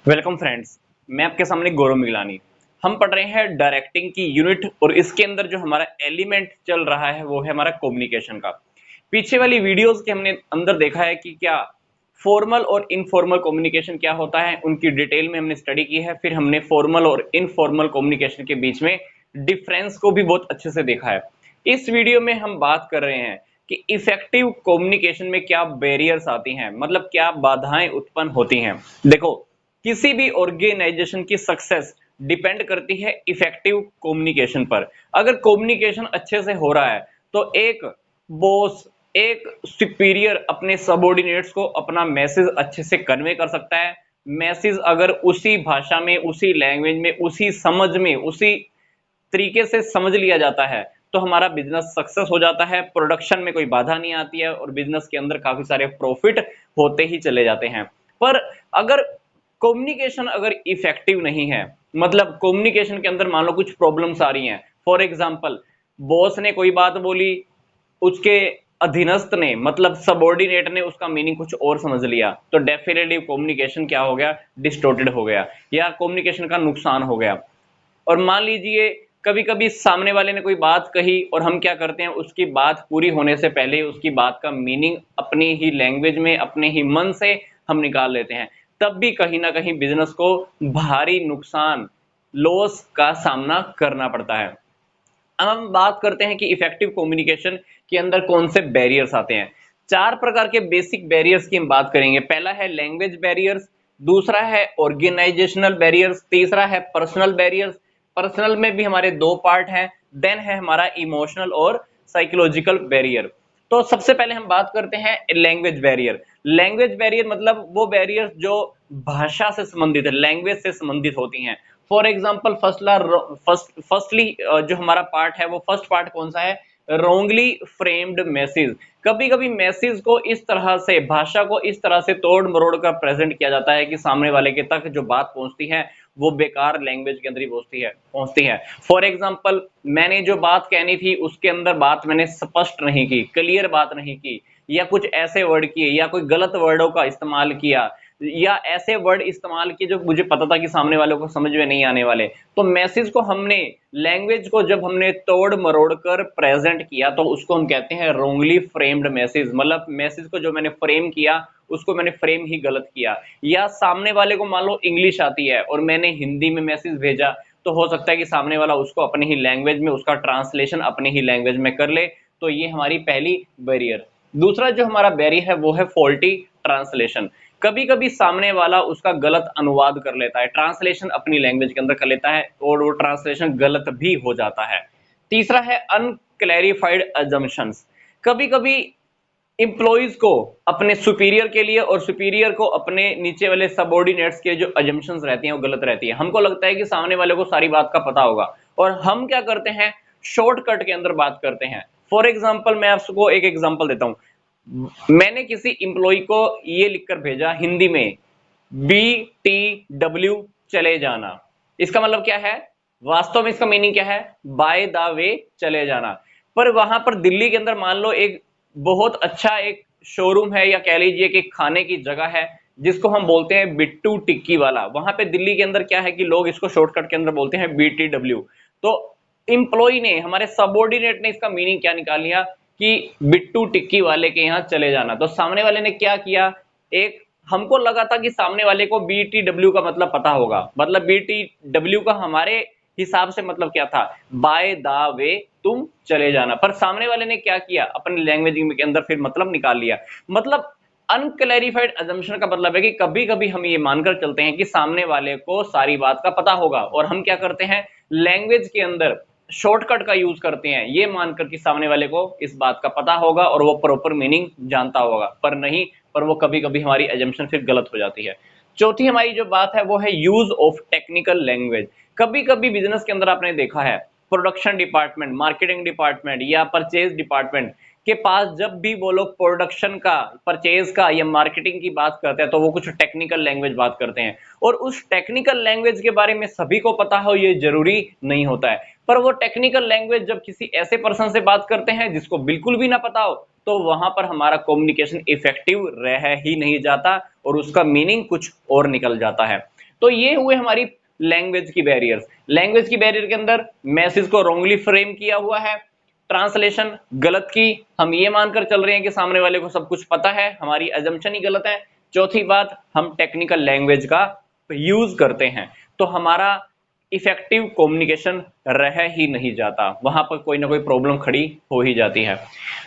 Welcome friends. मैं आपके सामने गौरव मिगलानी। हम पढ़ रहे हैं डायरेक्टिंग की यूनिट और इसके अंदर जो हमारा एलिमेंट चल रहा है वो है हमारा कम्युनिकेशन का। पीछे वाली वीडियोस के हमने अंदर देखा है कि क्या फॉर्मल और इनफॉर्मल कम्युनिकेशन क्या होता है, उनकी डिटेल में हमने स्टडी की है। फिर हमने फॉर्मल और इनफॉर्मल कम्युनिकेशन के बीच में डिफरेंस को भी बहुत अच्छे से देखा है। इस वीडियो में हम बात कर रहे हैं कि इफेक्टिव कम्युनिकेशन में क्या बैरियर्स आती हैं, मतलब क्या बाधाएं उत्पन्न होती हैं। देखो, किसी भी ऑर्गेनाइजेशन की सक्सेस डिपेंड करती है इफेक्टिव कम्युनिकेशन पर। अगर कम्युनिकेशन अच्छे से हो रहा है तो एक बॉस, एक सुपीरियर अपने सबऑर्डिनेट्स को अपना मैसेज अच्छे से कन्वे कर सकता है। मैसेज अगर उसी भाषा में, उसी लैंग्वेज में, उसी समझ में, उसी तरीके से समझ लिया जाता है तो हमारा बिजनेस सक्सेस हो जाता है। प्रोडक्शन में कोई बाधा नहीं आती है और बिजनेस के अंदर काफी सारे प्रॉफिट होते ही चले जाते हैं। पर अगर कम्युनिकेशन अगर इफेक्टिव नहीं है, मतलब कम्युनिकेशन के अंदर मान लो कुछ प्रॉब्लम्स आ रही हैं। फॉर एग्जांपल, बॉस ने कोई बात बोली, उसके अधीनस्थ ने, मतलब सबऑर्डिनेट ने उसका मीनिंग कुछ और समझ लिया, तो डेफिनेटली कम्युनिकेशन क्या हो गया, डिस्टॉर्टेड हो गया या कम्युनिकेशन का नुकसान हो गया। और मान लीजिए कभी कभी सामने वाले ने कोई बात कही और हम क्या करते हैं, उसकी बात पूरी होने से पहले ही उसकी बात का मीनिंग अपनी ही लैंग्वेज में, अपने ही मन से हम निकाल लेते हैं। तब भी कहीं ना कहीं बिजनेस को भारी नुकसान, लॉस का सामना करना पड़ता है। अब हम बात करते हैं कि इफेक्टिव कम्युनिकेशन के अंदर कौन से बैरियर्स आते हैं। चार प्रकार के बेसिक बैरियर्स की हम बात करेंगे। पहला है लैंग्वेज बैरियर्स, दूसरा है ऑर्गेनाइजेशनल बैरियर्स, तीसरा है पर्सनल बैरियर्स। पर्सनल में भी हमारे दो पार्ट हैं। देन है हमारा इमोशनल और साइकोलॉजिकल बैरियर। तो सबसे पहले हम बात करते हैं लैंग्वेज बैरियर। लैंग्वेज बैरियर मतलब वो बैरियर जो भाषा से संबंधित है, लैंग्वेज से संबंधित होती हैं। फॉर एग्जाम्पल, फर्स्टली जो हमारा पार्ट है वो फर्स्ट पार्ट कौन सा है, रोंगली फ्रेम्ड मैसेज। कभी कभी मैसेज को इस तरह से, भाषा को इस तरह से तोड़ मरोड़ कर प्रेजेंट किया जाता है कि सामने वाले के तक जो बात पहुंचती है वो बेकार लैंग्वेज के अंदर ही पहुंचती है। फॉर एग्जाम्पल, मैंने जो बात कहनी थी उसके अंदर बात मैंने स्पष्ट नहीं की, क्लियर बात नहीं की, या कुछ ऐसे वर्ड किए या कोई गलत वर्डों का इस्तेमाल किया, या ऐसे वर्ड इस्तेमाल किए जो मुझे पता था कि सामने वालों को समझ में नहीं आने वाले। तो मैसेज को हमने, लैंग्वेज को जब हमने तोड़ मरोड़ कर प्रेजेंट किया तो उसको हम कहते हैं रोंगली फ्रेम्ड मैसेज। मतलब मैसेज को जो मैंने फ्रेम किया उसको मैंने फ्रेम ही गलत किया। या सामने वाले को मान लो इंग्लिश आती है और मैंने हिंदी में मैसेज भेजा, तो हो सकता है कि सामने वाला उसको अपनी ही लैंग्वेज में, उसका ट्रांसलेशन अपनी ही लैंग्वेज में कर ले। तो ये हमारी पहली बैरियर। दूसरा जो हमारा बैरियर है वो है फॉल्टी ट्रांसलेशन। कभी कभी सामने वाला उसका गलत अनुवाद कर लेता है, ट्रांसलेशन अपनी लैंग्वेज के अंदर कर लेता है और वो ट्रांसलेशन गलत भी हो जाता है। तीसरा है अनक्लैरिफाइड अजम्पशंस। कभी कभी इंप्लॉइज को अपने सुपीरियर के लिए और सुपीरियर को अपने नीचे वाले सबऑर्डिनेट्स के जो अजम्पशंस रहती हैं वो गलत रहती है। हमको लगता है कि सामने वाले को सारी बात का पता होगा और हम क्या करते हैं, शॉर्टकट के अंदर बात करते हैं। फॉर एग्जाम्पल, मैं आपको एक एग्जाम्पल देता हूं। मैंने किसी इंप्लॉय को ये लिखकर भेजा हिंदी में, BTW चले जाना। इसका मतलब क्या है, वास्तव में इसका मीनिंग क्या है, बाय द वे चले जाना। पर वहां पर दिल्ली के अंदर मान लो एक बहुत अच्छा एक शोरूम है या कह लीजिए कि खाने की जगह है जिसको हम बोलते हैं बिट्टू टिक्की वाला। वहां पे दिल्ली के अंदर क्या है कि लोग इसको शॉर्टकट के अंदर बोलते हैं BTW। तो इंप्लॉय ने, हमारे सबऑर्डिनेट ने इसका मीनिंग क्या निकाल लिया कि बिट्टू टिक्की वाले के यहाँ चले जाना। तो सामने वाले ने क्या किया, एक, हमको लगा था कि सामने वाले को BTW का मतलब पता होगा, मतलब BTW का हमारे हिसाब से मतलब क्या था, बाय द वे तुम चले जाना। पर सामने वाले ने क्या किया, अपनी लैंग्वेज के अंदर फिर मतलब निकाल लिया। मतलब अनक्लैरिफाइड अजम्पशन का मतलब है कि कभी कभी हम ये मानकर चलते हैं कि सामने वाले को सारी बात का पता होगा और हम क्या करते हैं, लैंग्वेज के अंदर शॉर्टकट का यूज करते हैं ये मानकर कि सामने वाले को इस बात का पता होगा और वो प्रॉपर मीनिंग जानता होगा, पर नहीं, पर वो कभी कभी हमारी एजम्पशन फिर गलत हो जाती है। चौथी हमारी जो बात है वो है यूज ऑफ टेक्निकल लैंग्वेज। कभी कभी बिजनेस के अंदर आपने देखा है, प्रोडक्शन डिपार्टमेंट, मार्केटिंग डिपार्टमेंट या परचेज डिपार्टमेंट के पास जब भी वो लोग प्रोडक्शन का, परचेज का या मार्केटिंग की बात करते हैं तो वो कुछ टेक्निकल लैंग्वेज बात करते हैं। और उस टेक्निकल लैंग्वेज के बारे में सभी को पता हो ये जरूरी नहीं होता है। पर वो टेक्निकल लैंग्वेज जब किसी ऐसे पर्सन से बात करते हैं जिसको बिल्कुल भी ना पता हो, तो वहां पर हमारा कम्युनिकेशन इफेक्टिव रह ही नहीं जाता और उसका मीनिंग कुछ और निकल जाता है। तो ये हुए हमारी लैंग्वेज की बैरियर्स। लैंग्वेज की बैरियर के अंदर मैसेज को रॉन्गली फ्रेम किया हुआ है, ट्रांसलेशन गलत की, हम ये मानकर चल रहे हैं कि सामने वाले को सब कुछ पता है, हमारी अजम्पशन ही गलत है। चौथी बात, हम टेक्निकल लैंग्वेज का यूज करते हैं, तो हमारा इफेक्टिव कम्युनिकेशन रह ही नहीं जाता, वहां पर कोई ना कोई प्रॉब्लम खड़ी हो ही जाती है।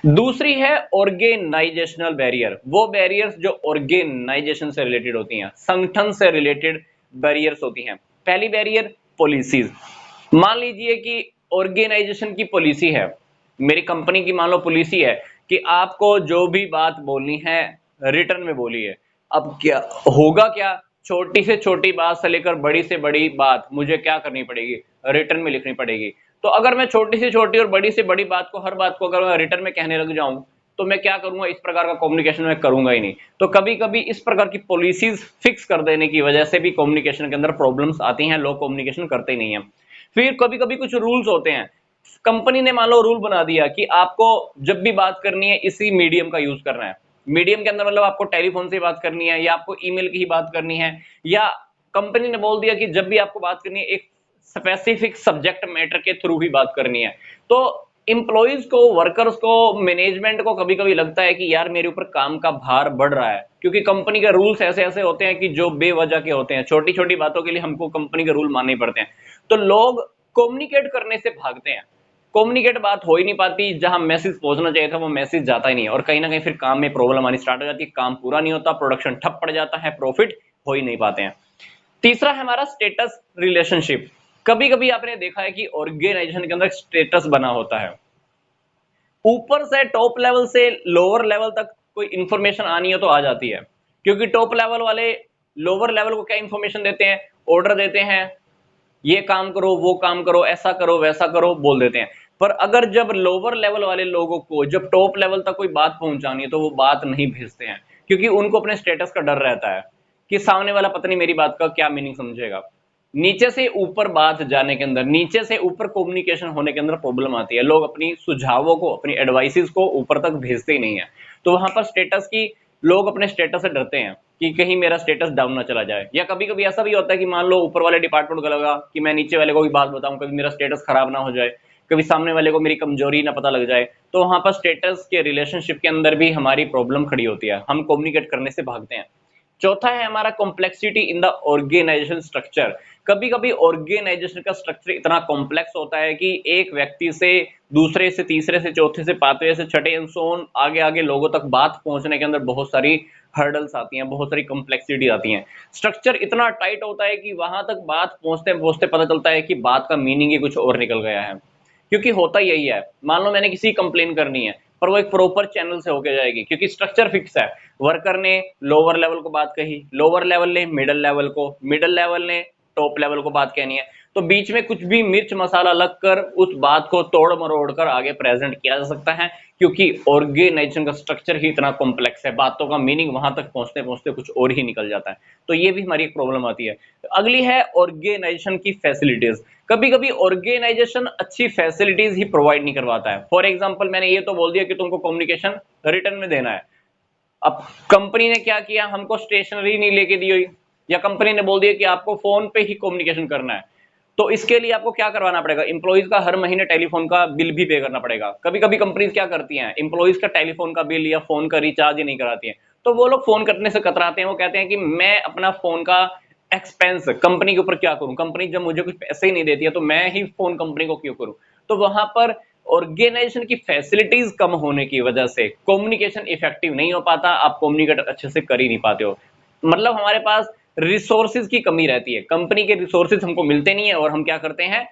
दूसरी है ऑर्गेनाइजेशनल बैरियर, वो बैरियर्स जो ऑर्गेनाइजेशन से रिलेटेड होती हैं, संगठन से रिलेटेड बैरियर्स होती हैं। पहली बैरियर पॉलिसीज। मान लीजिए कि ऑर्गेनाइजेशन की पॉलिसी है, मेरी कंपनी की मान लो पॉलिसी है कि आपको जो भी बात बोलनी है रिटर्न में बोलिए। अब क्या होगा, क्या छोटी से छोटी बात से लेकर बड़ी से बड़ी बात मुझे क्या करनी पड़ेगी, रिटर्न में लिखनी पड़ेगी। तो अगर मैं छोटी से छोटी और बड़ी से बड़ी बात को, हर बात को अगर मैं रिटर्न में कहने लग जाऊं, तो मैं क्या करूंगा, इस प्रकार का कम्युनिकेशन मैं करूंगा ही नहीं। तो कभी कभी इस प्रकार की पॉलिसीज फिक्स कर देने की वजह से भी कम्युनिकेशन के अंदर प्रॉब्लम्स आती हैं, लोग कम्युनिकेशन करते ही नहीं है। फिर कभी कभी कुछ रूल्स होते हैं, कंपनी ने मान लो रूल बना दिया कि आपको जब भी बात करनी है इसी मीडियम का यूज करना है। मीडियम के अंदर मतलब आपको टेलीफोन से बात करनी है, या आपको ईमेल की ही बात करनी है, या कंपनी ने बोल दिया कि जब भी आपको बात करनी है एक स्पेसिफिक सब्जेक्ट मैटर के थ्रू ही बात करनी है। तो इंप्लॉइज को, वर्कर्स को, मैनेजमेंट को कभी कभी लगता है कि यार मेरे ऊपर काम का भार बढ़ रहा है, क्योंकि कंपनी के रूल्स ऐसे ऐसे होते हैं कि जो बेवजह के होते हैं, छोटी छोटी बातों के लिए हमको कंपनी के रूल मानने पड़ते हैं। तो लोग कम्युनिकेट करने से भागते हैं, कम्युनिकेट बात हो ही नहीं पाती, जहां मैसेज पहुंचना चाहिए था वो मैसेज जाता ही नहीं, और कहीं ना कहीं फिर काम में प्रॉब्लम आनी स्टार्ट हो जाती है, काम पूरा नहीं होता, प्रोडक्शन ठप पड़ जाता है, प्रॉफिट हो ही नहीं पाते हैं। तीसरा है हमारा स्टेटस रिलेशनशिप। कभी कभी आपने देखा है कि ऑर्गेनाइजेशन के अंदर स्टेटस बना होता है, ऊपर से टॉप लेवल से लोअर लेवल तक कोई इंफॉर्मेशन आनी है तो आ जाती है, क्योंकि टॉप लेवल वाले लोअर लेवल को क्या इंफॉर्मेशन देते हैं, ऑर्डर देते हैं, ये काम करो, वो काम करो, ऐसा करो, वैसा करो, बोल देते हैं। पर अगर जब लोअर लेवल वाले लोगों को जब टॉप लेवल तक कोई बात पहुंचानी है तो वो बात नहीं भेजते हैं, क्योंकि उनको अपने स्टेटस का डर रहता है कि सामने वाला पता नहीं मेरी बात का क्या मीनिंग समझेगा। नीचे से ऊपर बात जाने के अंदर, नीचे से ऊपर कम्युनिकेशन होने के अंदर प्रॉब्लम आती है, लोग अपनी सुझावों को, अपनी एडवाइसेस को ऊपर तक भेजते ही नहीं है। तो वहां पर स्टेटस की, लोग अपने स्टेटस से डरते हैं कि कहीं मेरा स्टेटस डाउन ना चला जाए। या कभी कभी ऐसा भी होता है कि मान लो ऊपर वाले डिपार्टमेंट को लगा कि मैं नीचे वाले को भी बात बताऊं, कभी मेरा स्टेटस खराब ना हो जाए, कभी सामने वाले को मेरी कमजोरी ना पता लग जाए, तो वहां पर स्टेटस के रिलेशनशिप के अंदर भी हमारी प्रॉब्लम खड़ी होती है, हम कम्युनिकेट करने से भागते हैं। चौथा है हमारा complexity in the organization structure. कभी कभी ऑर्गेनाइजेशन का स्ट्रक्चर इतना कॉम्प्लेक्स होता है कि एक व्यक्ति से दूसरे से तीसरे से चौथे से पांचवें से छठे एंड सो ऑन, आगे आगे लोगों तक बात पहुंचने के अंदर बहुत सारी हर्डल्स आती हैं, बहुत सारी कॉम्प्लेक्सिटी आती हैं। स्ट्रक्चर इतना टाइट होता है कि वहां तक बात पहुंचते पहुंचते पता चलता है कि बात का मीनिंग ही कुछ और निकल गया है। क्योंकि होता यही है, मान लो मैंने किसी कंप्लेन करनी है, पर वो एक प्रॉपर चैनल से होके जाएगी, क्योंकि स्ट्रक्चर फिक्स है। वर्कर ने लोअर लेवल को बात कही, लोअर लेवल ने मिडिल लेवल को, मिडिल लेवल ने टॉप लेवल को बात कहनी है, तो बीच में कुछ भी मिर्च मसाला लगकर उस बात को तोड़ मरोड़ कर आगे प्रेजेंट किया जा सकता है, क्योंकि ऑर्गेनाइजेशन का स्ट्रक्चर ही इतना कॉम्प्लेक्स है, बातों का मीनिंग वहां तक पहुंचते पहुंचते कुछ और ही निकल जाता है। तो ये भी हमारी एक प्रॉब्लम आती है। अगली है ऑर्गेनाइजेशन की फैसिलिटीज। कभी कभी ऑर्गेनाइजेशन अच्छी फैसिलिटीज ही प्रोवाइड नहीं करवाता है। फॉर एग्जांपल, मैंने ये तो बोल दिया कि तुमको कम्युनिकेशन रिटर्न में देना है, अब कंपनी ने क्या किया, हमको स्टेशनरी नहीं लेके दी हुई, या कंपनी ने बोल दिया कि आपको फोन पे ही कम्युनिकेशन करना है, तो इसके लिए आपको क्या करवाना पड़ेगा, इंप्लॉइज का हर महीने टेलीफोन का बिल भी पे करना पड़ेगा। कभी कभी कंपनीज क्या करती हैं, इंप्लॉइज का टेलीफोन का बिल या फोन का रिचार्ज ही नहीं कराती हैं, तो वो लोग फोन करने से कतराते हैं, वो कहते हैं कि मैं अपना फोन का एक्सपेंस कंपनी के ऊपर क्या करूं, कंपनी जब मुझे कुछ पैसे ही नहीं देती है तो मैं ही फोन कंपनी को क्यों करूं। तो वहां पर ऑर्गेनाइजेशन की फैसिलिटीज कम होने की वजह से कम्युनिकेशन इफेक्टिव नहीं हो पाता, आप कम्युनिकेट अच्छे से कर ही नहीं पाते हो। मतलब हमारे पास रिसोर्सेज की कमी रहती है, कंपनी के रिसोर्सेज हमको मिलते नहीं है और हम क्या करते हैं,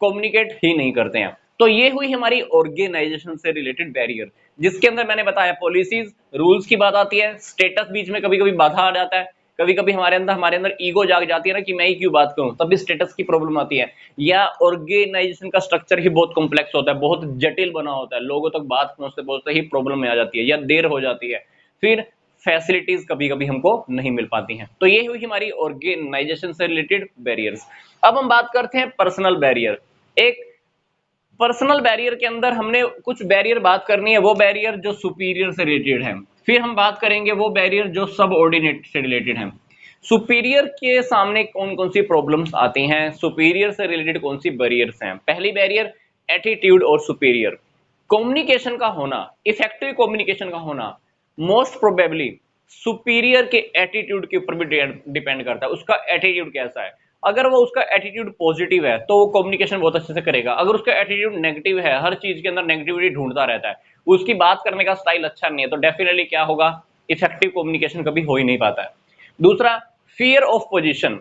कम्युनिकेट ही नहीं करते हैं। तो ये हुई हमारी ऑर्गेनाइजेशन से रिलेटेड बैरियर, जिसके अंदर मैंने बताया पॉलिसीज, रूल्स की बात आती है, स्टेटस बीच में कभी कभी बाधा आ जाता है, कभी कभी हमारे अंदर ईगो जाग जाती है ना कि मैं ही क्यों बात करूं, तब भी स्टेटस की प्रॉब्लम आती है। या ऑर्गेनाइजेशन का स्ट्रक्चर ही बहुत कॉम्प्लेक्स होता है, बहुत जटिल बना होता है, लोगों तक बात पहुंचते पहुंचते ही प्रॉब्लम में आ जाती है या देर हो जाती है, फिर फैसिलिटीज कभी कभी हमको नहीं मिल पाती हैं। तो ये हुई हमारी ऑर्गेनाइजेशन से रिलेटेड बैरियर्स। अब हम बात करते हैं पर्सनल बैरियर। एक पर्सनल बैरियर के अंदर हमने कुछ बैरियर बात करनी है, वो बैरियर जो सुपीरियर से रिलेटेड है, फिर हम बात करेंगे वो बैरियर जो सबऑर्डिनेट से रिलेटेड है, सुपीरियर के सामने कौन कौन सी प्रॉब्लम्स आती हैं, सुपीरियर से रिलेटेड कौन सी बैरियर्स हैं। पहली बैरियर एटीट्यूड और सुपीरियर कम्युनिकेशन का होना, इफेक्टिव कम्युनिकेशन का होना मोस्ट प्रोबेबली सुपीरियर के एटीट्यूड के ऊपर भी डिपेंड करता है, उसका एटीट्यूड कैसा है। अगर वो उसका एटीट्यूड पॉजिटिव है तो वो कम्युनिकेशन बहुत अच्छे से करेगा। अगर उसका एटीट्यूड नेगेटिव है, हर चीज के अंदर नेगेटिविटी ढूंढता रहता है, उसकी बात करने का स्टाइल अच्छा नहीं है, तो डेफिनेटली क्या होगा, इफेक्टिव कम्युनिकेशन कभी हो ही नहीं पाता है। दूसरा, फियर ऑफ पोजीशन,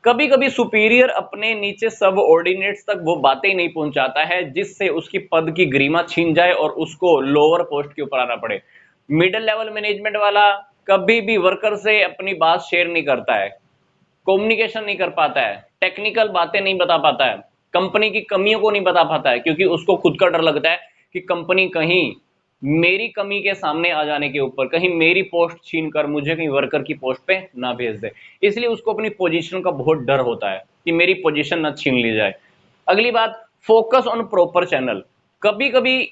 कभी कभी सुपीरियर अपने नीचे सब ऑर्डिनेट्स तक वो बातें ही नहीं पहुंचाता है जिससे उसकी पद की गरिमा छीन जाए और उसको लोअर पोस्ट के ऊपर आना पड़े। मिडिल लेवल मैनेजमेंट वाला कभी भी वर्कर से अपनी बात शेयर नहीं करता है, कम्युनिकेशन नहीं कर पाता है, टेक्निकल बातें नहीं बता पाता है, कंपनी की कमियों को नहीं बता पाता है, क्योंकि उसको खुद का डर लगता है कि कंपनी कहीं मेरी कमी के सामने आ जाने के ऊपर कहीं मेरी पोस्ट छीन कर मुझे कहीं वर्कर की पोस्ट पे ना भेज दे, इसलिए उसको अपनी पोजीशन का बहुत डर होता है कि मेरी पोजीशन ना छीन ली जाए। अगली बात, फोकस ऑन प्रॉपर चैनल, कभी कभी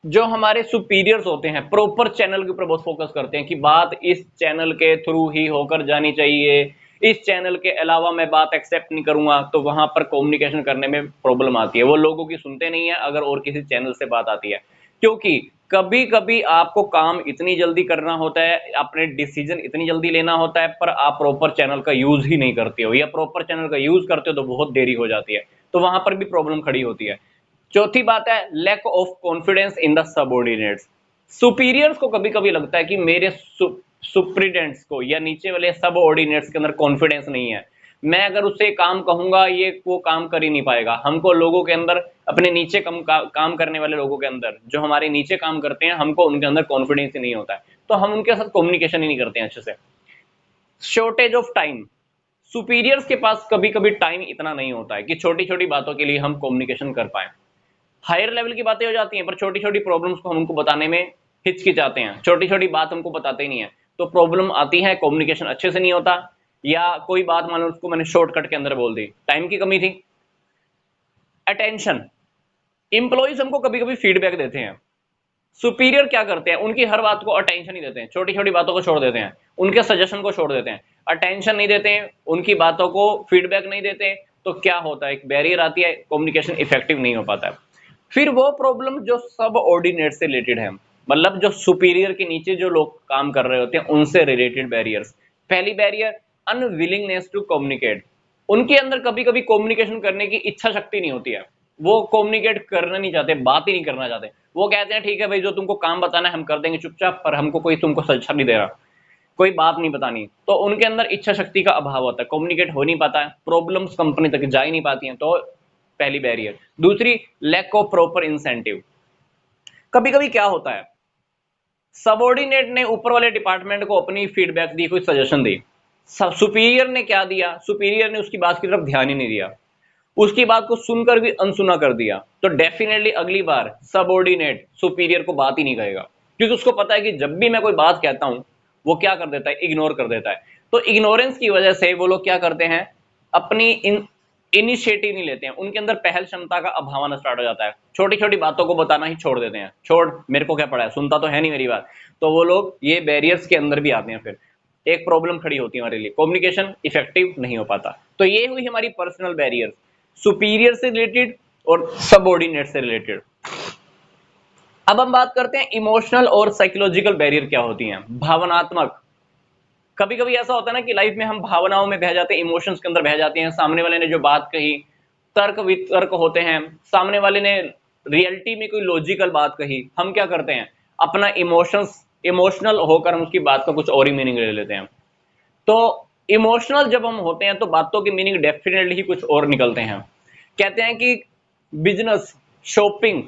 जो हमारे सुपीरियर्स होते हैं प्रॉपर चैनल के ऊपर बहुत फोकस करते हैं कि बात इस चैनल के थ्रू ही होकर जानी चाहिए, इस चैनल के अलावा मैं बात एक्सेप्ट नहीं करूंगा, तो वहां पर कम्युनिकेशन करने में प्रॉब्लम आती है, वो लोगों की सुनते नहीं है अगर और किसी चैनल से बात आती है, क्योंकि कभी कभी आपको काम इतनी जल्दी करना होता है, अपने डिसीजन इतनी जल्दी लेना होता है, पर आप प्रॉपर चैनल का यूज ही नहीं करते हो, या प्रॉपर चैनल का यूज करते हो तो बहुत देरी हो जाती है, तो वहां पर भी प्रॉब्लम खड़ी होती है। चौथी बात है lack of confidence in the subordinates, superiors को कभी कभी लगता है कि मेरे सुप्रीडेंट्स को या नीचे वाले सबऑर्डिनेट्स के अंदर कॉन्फिडेंस नहीं है, मैं अगर उससे काम कहूंगा ये वो काम कर ही नहीं पाएगा। हमको लोगों के अंदर अपने नीचे काम करने वाले लोगों के अंदर, जो हमारे नीचे काम करते हैं, हमको उनके अंदर कॉन्फिडेंस ही नहीं होता है, तो हम उनके साथ कम्युनिकेशन ही नहीं करते हैं अच्छे से। शॉर्टेज ऑफ टाइम, सुपीरियर्स के पास कभी कभी टाइम इतना नहीं होता है कि छोटी छोटी बातों के लिए हम कम्युनिकेशन कर पाए। हायर लेवल की बातें हो जाती हैं पर छोटी छोटी प्रॉब्लम्स को हम उनको बताने में हिचकिचाते हैं, छोटी छोटी बात हमको बताते ही नहीं है, तो प्रॉब्लम आती है, कम्युनिकेशन अच्छे से नहीं होता, या कोई बात मान लो उसको मैंने शॉर्टकट के अंदर बोल दी, टाइम की कमी थी। अटेंशन, इंप्लॉइज हमको कभी कभी फीडबैक देते हैं, सुपीरियर क्या करते हैं, उनकी हर बात को अटेंशन नहीं देते हैं, छोटी छोटी बातों को छोड़ देते हैं, उनके सजेशन को छोड़ देते हैं, अटेंशन नहीं देते हैं, उनकी बातों को फीडबैक नहीं देते हैं, तो क्या होता है, एक बैरियर आती है, कम्युनिकेशन इफेक्टिव नहीं हो पाता है। फिर वो प्रॉब्लम जो सब ऑर्डिनेट से रिलेटेड है, मतलब जो सुपीरियर के नीचे जो लोग काम कर रहे होते हैं उनसे रिलेटेड बैरियर्स। पहली बैरियर अनविलिंगनेस टू कम्युनिकेट, उनके अंदर कभी कभी कम्युनिकेशन करने की इच्छा शक्ति नहीं होती है, वो कम्युनिकेट करना नहीं चाहते, बात ही नहीं करना चाहते, वो कहते हैं ठीक है भाई जो तुमको काम बताना है हम कर देंगे चुपचाप, पर हमको कोई तुमको सजेशन नहीं दे रहा, कोई बात नहीं बतानी, तो उनके अंदर इच्छा शक्ति का अभाव होता है, कम्युनिकेट हो नहीं पाता है, प्रॉब्लम्स कंपनी तक जा ही नहीं पाती हैं, तो पहली बैरियर। दूसरी, लैक ऑफ प्रॉपर इंसेंटिव, कभी कभी क्या होता है, सबऑर्डिनेट ने ऊपर वाले डिपार्टमेंट को अपनी फीडबैक दी, कोई सजेशन दी, सुपीरियर ने क्या दिया, सुपीरियर ने उसकी बात की तरफ ध्यान ही नहीं दिया, उसकी बात को सुनकर भी अनसुना कर दिया, तो डेफिनेटली अगली बार सबऑर्डिनेट सुपीरियर को बात ही नहीं कहेगा, क्योंकि उसको पता है कि जब भी मैं कोई बात कहता हूं वो क्या कर देता है, इग्नोर कर देता है, तो इग्नोरेंस की वजह से वो लोग क्या करते हैं, अपनी इनिशिएटिव नहीं लेते हैं, उनके अंदर पहल क्षमता का अभाव आना स्टार्ट हो जाता है, छोटी छोटी बातों को बताना ही छोड़ देते हैं, छोड़ मेरे को क्या पड़ा है, सुनता तो है नहीं मेरी बात, तो वो लोग ये बैरियर्स के अंदर भी आते हैं, फिर एक प्रॉब्लम खड़ी होती है हमारे लिए, कम्युनिकेशन इफेक्टिव नहीं हो पाता। तो ये हुई हमारी पर्सनल बैरियर, सुपीरियर से रिलेटेड और सबऑर्डिनेट से रिलेटेड। अब हम बात करते हैं इमोशनल और साइकोलॉजिकल बैरियर क्या होती हैं, भावनात्मक। कभी कभी ऐसा होता है ना कि लाइफ में हम भावनाओं में बह जाते हैं, इमोशंस के अंदर बह जाते हैं, सामने वाले ने जो बात कही, तर्क वितर्क होते हैं, सामने वाले ने रियलिटी में कोई लॉजिकल बात कही, हम क्या करते हैं, अपना इमोशनल होकर हम उसकी बात का कुछ और ही मीनिंग ले लेते हैं। तो इमोशनल जब हम होते हैं तो बातों की मीनिंग डेफिनेटली ही कुछ और निकलते हैं। कहते हैं कि बिजनेस, शॉपिंग,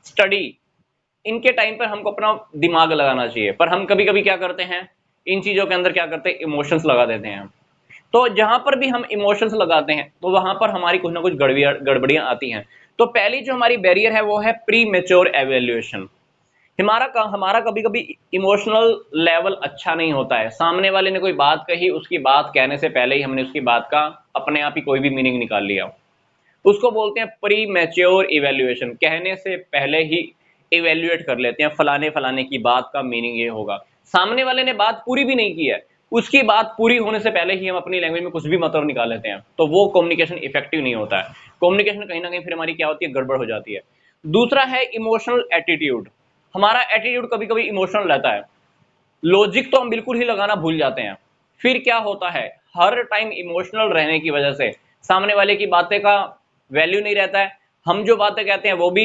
स्टडी, इनके टाइम पर हमको अपना दिमाग लगाना चाहिए, पर हम कभी कभी क्या करते हैं, इन चीजों के अंदर क्या करते हैं, इमोशंस लगा देते हैं। तो जहां पर भी हम इमोशंस लगाते हैं तो वहां पर हमारी कुछ ना कुछ गड़बड़ियां आती हैं। तो पहली जो हमारी बैरियर है वो है प्री मेच्योर एवेल्युएशन। हमारा कभी कभी इमोशनल लेवल अच्छा नहीं होता है, सामने वाले ने कोई बात कही, उसकी बात कहने से पहले ही हमने उसकी बात का अपने आप ही कोई भी मीनिंग निकाल लिया, उसको बोलते हैं प्री मैच्योर इवेल्युएशन, कहने से पहले ही इवेल्युएट कर लेते हैं, फलाने फलाने की बात का मीनिंग ये होगा, सामने वाले ने बात पूरी भी नहीं की है, उसकी बात पूरी होने से पहले ही हम अपनी लैंग्वेज में कुछ भी मतलब निकाल लेते हैं, तो वो कम्युनिकेशन इफेक्टिव नहीं होता है। कम्युनिकेशन कहीं ना कहीं फिर हमारी क्या होती है, गड़बड़ हो जाती है। दूसरा है इमोशनल एटीट्यूड। हमारा एटीट्यूड कभी कभी इमोशनल रहता है, लॉजिक तो हम बिल्कुल ही लगाना भूल जाते हैं। फिर क्या होता है, हर टाइम इमोशनल रहने की वजह से सामने वाले की बातें का वैल्यू नहीं रहता है। हम जो बातें कहते हैं वो भी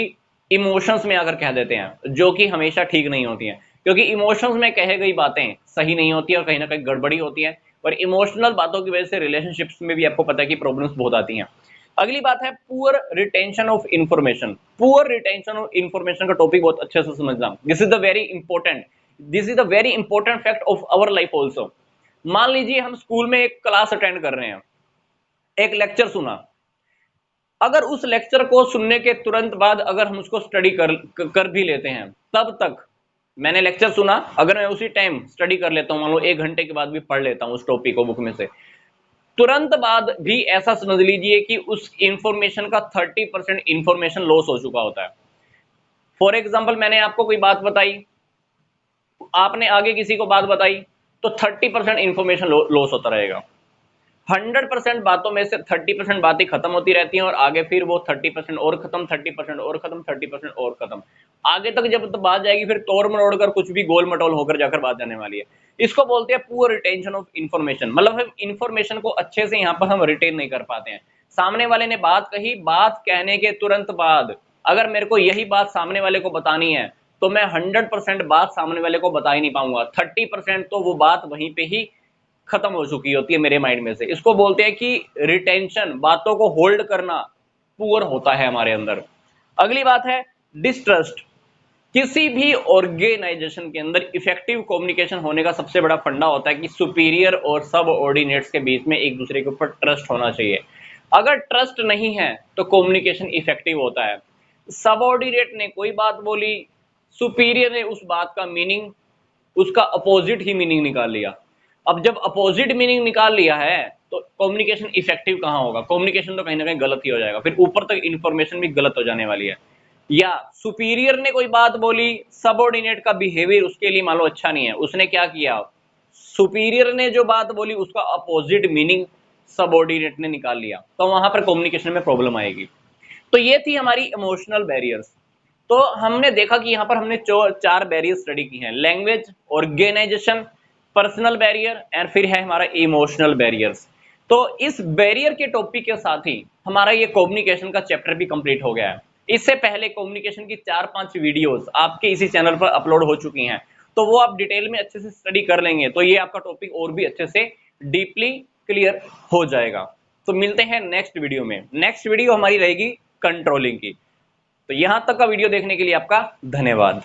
इमोशंस में आकर कह देते हैं, जो कि हमेशा ठीक नहीं होती हैं, क्योंकि इमोशंस में कहे गई बातें सही नहीं होती और कहीं ना कहीं गड़बड़ी होती है। और इमोशनल बातों की वजह से रिलेशनशिप्स में भी आपको पता है कि प्रॉब्लम्स बहुत आती हैं। अगली बात है poor retention of information. Poor retention of information का टॉपिक बहुत अच्छे से समझना। This is the very important, this is the very important fact of our life also. मान लीजिए हम स्कूल में एक क्लास अटेंड कर रहे हैं, एक लेक्चर सुना। अगर उस लेक्चर को सुनने के तुरंत बाद अगर हम उसको स्टडी कर भी लेते हैं, तब तक मैंने लेक्चर सुना, अगर मैं उसी टाइम स्टडी कर लेता हूं, मान लो 1 घंटे के बाद भी पढ़ लेता हूं उस टॉपिक को बुक में से, तुरंत बाद भी ऐसा समझ लीजिए कि उस इंफॉर्मेशन का 30% इंफॉर्मेशन लॉस हो चुका होता है। फॉर एग्जाम्पल, मैंने आपको कोई बात बताई, आपने आगे किसी को बात बताई, तो 30% इंफॉर्मेशन लॉस होता रहेगा। 100% बातों में से 30% बातें खत्म होती रहती हैं और आगे फिर वो 30% और खत्म, 30% और खत्म, 30% और खत्म। आगे तक जब बात जाएगी फिर तोड़ मरोड़ कर कुछ भी गोल मटोल होकर जाकर बात जाने वाली है। इसको बोलते हैं पुअर रिटेंशन ऑफ इंफॉर्मेशन। मतलब हम इंफॉर्मेशन को अच्छे से यहाँ पर हम रिटेन नहीं कर पाते हैं। सामने वाले ने बात कही, बात कहने के तुरंत बाद अगर मेरे को यही बात सामने वाले को बतानी है, तो मैं 100% बात सामने वाले को बता ही नहीं पाऊंगा। 30% तो वो बात वहीं पे ही खत्म हो चुकी होती है मेरे माइंड में से। इसको बोलते हैं कि रिटेंशन, बातों को होल्ड करना पुअर होता है हमारे अंदर। अगली बात है डिस्ट्रस्ट। किसी भी ऑर्गेनाइजेशन के अंदर इफेक्टिव कम्युनिकेशन होने का सबसे बड़ा फंडा होता है कि सुपीरियर और सब ऑर्डिनेट्स के बीच में एक दूसरे के ऊपर ट्रस्ट होना चाहिए। अगर ट्रस्ट नहीं है तो कम्युनिकेशन इफेक्टिव होता है। सबऑर्डिनेट ने कोई बात बोली, सुपीरियर ने उस बात का मीनिंग, उसका अपोजिट ही मीनिंग निकाल लिया। अब जब अपोजिट मीनिंग निकाल लिया है तो कम्युनिकेशन इफेक्टिव कहां होगा, कम्युनिकेशन तो कहीं ना कहीं गलत ही हो जाएगा, फिर ऊपर तक इंफॉर्मेशन भी गलत हो जाने वाली है। या सुपीरियर ने कोई बात बोली, सबऑर्डिनेट का बिहेवियर उसके लिए मान लो अच्छा नहीं है, उसने क्या किया, सुपीरियर ने जो बात बोली उसका अपोजिट मीनिंग सबऑर्डिनेट ने निकाल लिया, तो वहां पर कम्युनिकेशन में प्रॉब्लम आएगी। तो ये थी हमारी इमोशनल बैरियर्स। तो हमने देखा कि यहाँ पर हमने 4 बैरियर स्टडी की हैं, language, organization, personal barrier and फिर है हमारा इमोशनल बैरियर्स। तो इस बैरियर के टॉपिक के साथ ही हमारा ये कम्युनिकेशन का चैप्टर भी कंप्लीट हो गया है। इससे पहले कम्युनिकेशन की 4-5 वीडियोस आपके इसी चैनल पर अपलोड हो चुकी हैं, तो वो आप डिटेल में अच्छे से स्टडी कर लेंगे तो ये आपका टॉपिक और भी अच्छे से डीपली क्लियर हो जाएगा। तो मिलते हैं नेक्स्ट वीडियो में। नेक्स्ट वीडियो हमारी रहेगी कंट्रोलिंग की। तो यहां तक का वीडियो देखने के लिए आपका धन्यवाद।